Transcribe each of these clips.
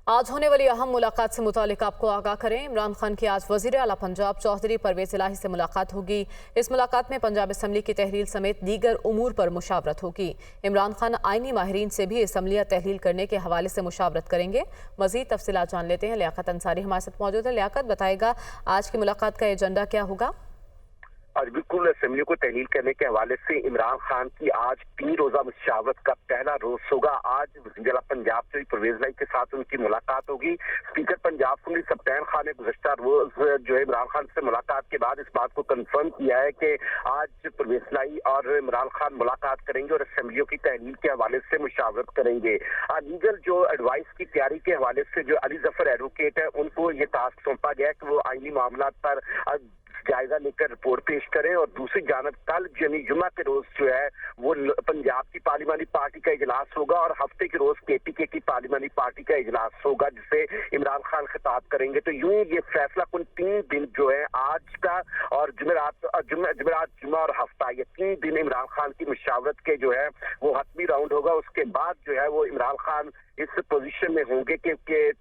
आज होने वाली अहम मुलाकात से मुतालिक आपको आगाह करें। इमरान खान की आज वज़ीर आला पंजाब चौधरी परवेज़ इलाही से मुलाकात होगी। इस मुलाकात में पंजाब असम्बली की तहलील समेत दीगर उमूर पर मुशावरत होगी। इमरान खान आइनी माहिरीन से भी असम्बलियाँ तहलील करने के हवाले से मुशावरत करेंगे। मज़ीद तफसीलात जान लेते हैं। लियाकत अंसारी हमारे साथ मौजूद है। लियाकत, बताएगा आज की मुलाकात का एजेंडा क्या होगा? और बिल्कुल असेंबली को तहलील करने के हवाले से इमरान खान की आज 3 रोजा मुशावरत का पहला रोज होगा। आज वज़ीर आला पंजाब चौधरी परवेज़ इलाही के साथ उनकी मुलाकात होगी। स्पीकर पंजाब असम्बली सप्तान खान ने गुज़श्ता रोज जो है इमरान खान से मुलाकात के बाद इस बात को कंफर्म किया है कि आज परवेज़ इलाही और इमरान खान मुलाकात करेंगे और असेंबलियों की तहलील के हवाले से मुशावरत करेंगे। लीगल जो एडवाइस की तैयारी के हवाले से जो अली जफर एडवोकेट है, उनको ये टास्क सौंपा गया है कि वो आईनी मामला पर जायजा लेकर रिपोर्ट पेश करें। और दूसरी जानब कल यानी जुमा के रोज जो है वो पंजाब की पार्लिमानी पार्टी का इजलास होगा और हफ्ते के रोज KPK की पार्लिमानी पार्टी का इजलास होगा जिसे इमरान खान खिताब करेंगे। तो यूं ये फैसला कुल 3 दिन जो है आज का और जुमेरात जुमा और हफ्ता, ये 3 दिन इमरान खान की मुशावरत के जो है वो हतमी राउंड होगा। उसके बाद जो है वो इमरान खान इस पोजीशन में होंगे कि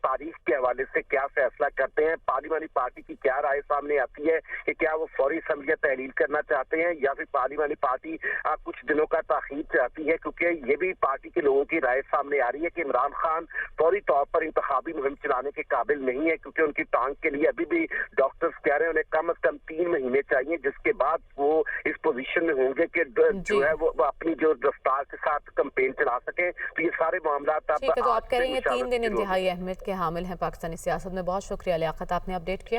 तारीख के हवाले से क्या फैसला करते हैं। पार्लिमानी पार्टी की क्या राय सामने आती है कि क्या वो फौरी असम्बलियाँ तहलील करना चाहते हैं या फिर पार्लिमानी पार्टी कुछ दिनों का ताखीर चाहती है, क्योंकि ये भी पार्टी के लोगों की राय सामने आ रही है कि इमरान खान फौरी तौर पर इंतखाबी मुहिम चलाने के काबिल नहीं है, क्योंकि उनकी टांग के लिए अभी भी डॉक्टर्स कह रहे हैं उन्हें कम से कम 3 महीने चाहिए, जिसके बाद वो इस पोजीशन में होंगे कि जो है वो अपनी जो रफ्तार के साथ कैंपेन चला सके। तो ये सारे मामला तो आप कह रहे हैं 3 दिन इंतहाई अहमियत के हामिल हैं पाकिस्तानी सियासत में। बहुत शुक्रिया लियाकत, आपने अपडेट किया।